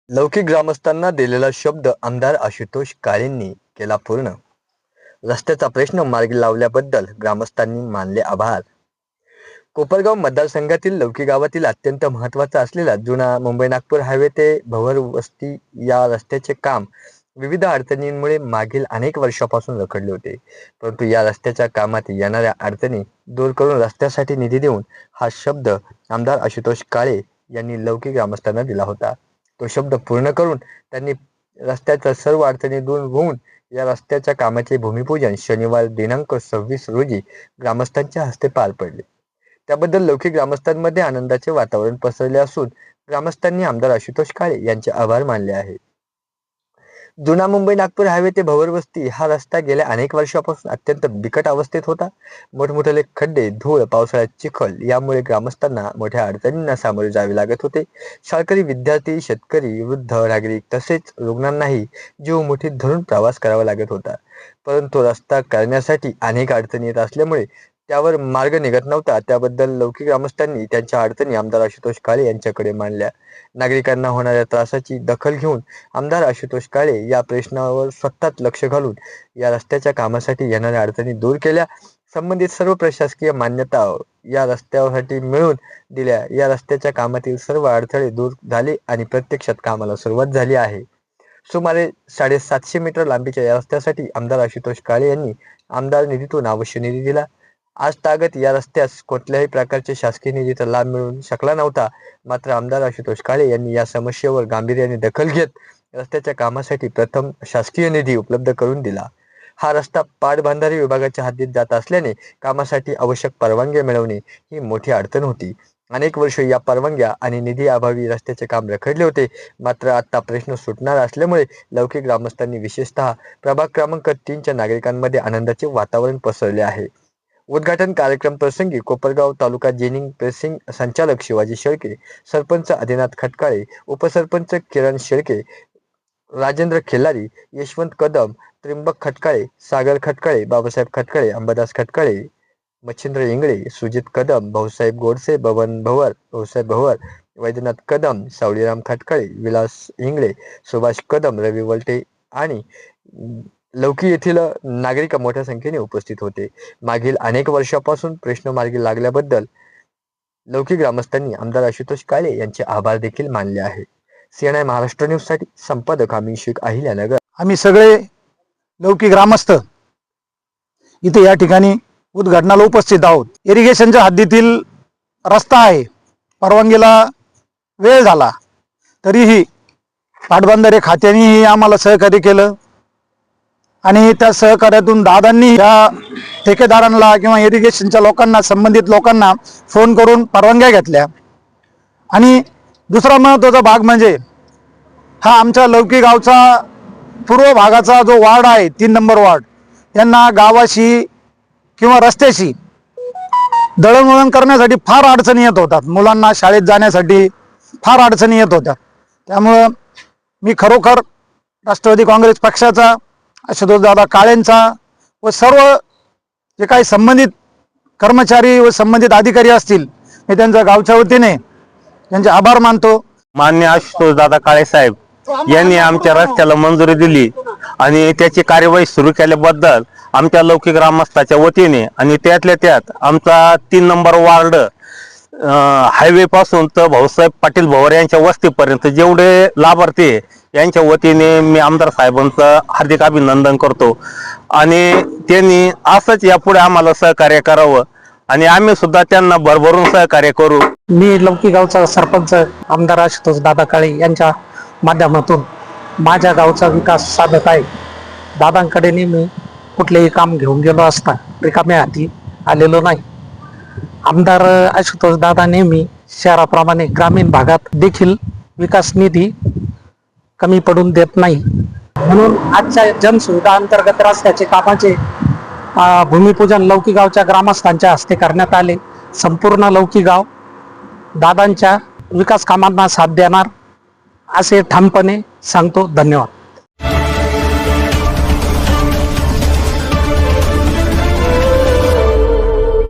लौकिक ग्रामस्थांना दिलेला शब्द आमदार आशुतोष काळेंनी केला पूर्ण. रस्त्याचा प्रश्न मार्गी लावल्याबद्दल ग्रामस्थांनी मानले आभार. कोपरगाव मतदारसंघातील लौकी गावातील अत्यंत महत्त्वाचा असलेला जुना मुंबई-नागपूर हायवे ते भवर वस्ती या रस्त्याचे काम विविध अडचणींमुळे मागील अनेक वर्षापासून रखडले होते. परंतु या रस्त्याच्या कामात येणाऱ्या अडचणी दूर करून रस्त्यासाठी निधी देऊन हा शब्द आमदार आशुतोष काळे यांनी लौकी ग्रामस्थांना दिला होता. तो शब्द पूर्ण करून त्यांनी रस्त्याच्या सर्व अडचणी दूर होऊन या रस्त्याच्या कामाचे भूमिपूजन शनिवार दिनांक 26 रोजी ग्रामस्थांच्या हस्ते पार पडले. त्याबद्दल लौकिक ग्रामस्थांमध्ये आनंदाचे वातावरण पसरले असून ग्रामस्थांनी आमदार आशुतोष काळे यांचे आभार मानले आहे. जुना मुंबई-नागपूर हायवे ते भवर वस्ती हा रस्ता गेल्या अनेक वर्षापासून अत्यंत बिकट अवस्थेत होता. मोठमोठे खड्डे, धूळ, पावसाळ्यात चिखल यामुळे ग्रामस्थांना मोठ्या अडचणींना सामोरे जावे लागत होते. शाळकरी विद्यार्थी, शेतकरी, वृद्ध नागरिक तसेच रुग्णांनाही जीव मुठीत धरून प्रवास करावा लागत होता. परंतु रस्ता करण्यासाठी अनेक अडचणी येत असल्यामुळे त्यावर मार्ग निघत नव्हता. त्याबद्दल लौकिक ग्रामस्थांनी त्यांच्या अडचणी आमदार आशुतोष काळे यांच्याकडे मांडल्या. नागरिकांना होणाऱ्या त्रासाची दखल घेऊन आमदार आशुतोष काळे या प्रश्नावर स्वतःच लक्ष घालून या रस्त्याच्या कामासाठी येणाऱ्या अडचणी दूर केल्या. संबंधित सर्व प्रशासकीय मान्यता या रस्त्यासाठी मिळवून दिल्या. या रस्त्याच्या कामातील सर्व अडथळे दूर झाले आणि प्रत्यक्षात कामाला सुरुवात झाली आहे. सुमारे 750 मीटर लांबीच्या या रस्त्यासाठी आमदार आशुतोष काळे यांनी आमदार निधीतून आवश्यक निधी दिला. आज तागत या रस्त्यास कुठल्याही प्रकारचे शासकीय निधीचा लाभ मिळू शकला नव्हता. मात्र आमदार आशुतोष काळे यांनी या समस्येवर गांभीर्याने दखल घेत रस्त्याच्या कामासाठी प्रथम शासकीय निधी उपलब्ध करून दिला. हा रस्ता पाटबंधारे विभागाच्या हद्दीत जात असल्याने कामासाठी आवश्यक परवानग्या मिळवणे ही मोठी अडचण होती. अनेक वर्ष या परवानग्या आणि निधी अभावी रस्त्याचे काम रखडले होते. मात्र आता प्रश्न सुटणार असल्यामुळे लौकिक ग्रामस्थांनी विशेषतः प्रभाग क्रमांक 3च्या नागरिकांमध्ये आनंदाचे वातावरण पसरले आहे. उद्घाटन कार्यक्रम प्रसंगी कोपरगाव तालुका जेनिंग प्रेसिंग संचालक शिवाजी शेळके, सरपंच आदिनाथ खटकाळे, उपसरपंच किरण शेळके, राजेंद्र खिल्लारी, यशवंत कदम, त्रिंबक खटकाळे, सागर खटकाळे, बाबासाहेब खटकाळे, अंबादास खटकाळे, मच्छिंद्र इंगळे, सुजित कदम, भाऊसाहेब गोडसे, बबन भवर, भाऊसाहेब भवर, वैद्यनाथ कदम, सावळीराम खटकाळे, विलास इंगळे, सुभाष कदम, रवी वलटे आणि लौकी येथील नागरिक मोठ्या संख्येने उपस्थित होते. मागील अनेक वर्षापासून प्रश्न मार्गी लागल्याबद्दल लौकी ग्रामस्थांनी आमदार आशुतोष काळे यांचे आभार देखील मानले आहे. CNI महाराष्ट्र न्यूज साठी संपादक आम्ही शेख अहिल्यानगर. आम्ही सगळे लौकी ग्रामस्थ इथे या ठिकाणी उद्घाटनाला उपस्थित आहोत. इरिगेशनच्या हद्दीतील रस्ता आहे. परवानगीला वेळ झाला तरीही पाटबंधारे खात्यानेही आम्हाला सहकार्य केलं आणि त्या सहकार्यातून दादांनी या ठेकेदारांना किंवा इरिगेशनच्या लोकांना, संबंधित लोकांना फोन करून परवानग्या घेतल्या. आणि दुसरा महत्त्वाचा भाग म्हणजे हा आमच्या लौकी गावचा पूर्व भागाचा जो वार्ड आहे, 3 नंबर वार्ड, यांना गावाशी किंवा रस्त्याशी दळणवळण करण्यासाठी फार अडचणी येत होतात. मुलांना शाळेत जाण्यासाठी फार अडचणी येत होत्या. त्यामुळं मी खरोखर राष्ट्रवादी काँग्रेस पक्षाचा, आशुतोषदादा काळेंचा व सर्व जे काही संबंधित कर्मचारी व संबंधित अधिकारी असतील, मी त्यांच्या गावच्या वतीने त्यांचे आभार मानतो. मान्य आशुतोषदादा काळे साहेब यांनी आमच्या रस्त्याला मंजुरी दिली आणि त्याची कार्यवाही सुरू केल्याबद्दल आमच्या लौकिक ग्रामस्थाच्या वतीने आणि त्यातल्या त्यात आमचा 3 नंबर वार्ड हायवे पासून तर भाऊसाहेब पाटील भवर यांच्या वस्तीपर्यंत जेवढे लाभार्थी यांच्या वतीने मी आमदार साहेबांचं हार्दिक अभिनंदन करतो. आणि त्यांनी असंच यापुढे आम्हाला सहकार्य करावं आणि आम्ही सुद्धा त्यांना भरभरून सहकार्य करू. मी लौकी गावचा सरपंच आमदार आशुतोष दादा काळे यांच्या माध्यमातून माझ्या गावचा विकास साधत आहे. दादांकडे नेहमी कुठलेही काम घेऊन गेलो असता रिकाम्या हाती आलेलो नाही. आमदार आशुतोष दादा नेहमी शहराप्रमाणे ग्रामीण भागात देखील विकास निधी कमी पडून देत नाही. म्हणून आजच्या जनसुविधा अंतर्गत रस्त्याचे कामाचे भूमिपूजन लौकी गावच्या ग्रामस्थांच्या हस्ते करण्यात आले. संपूर्ण लौकी गाव दादांच्या विकास कामांना साथ देणार असे ठामपणे सांगतो. धन्यवाद.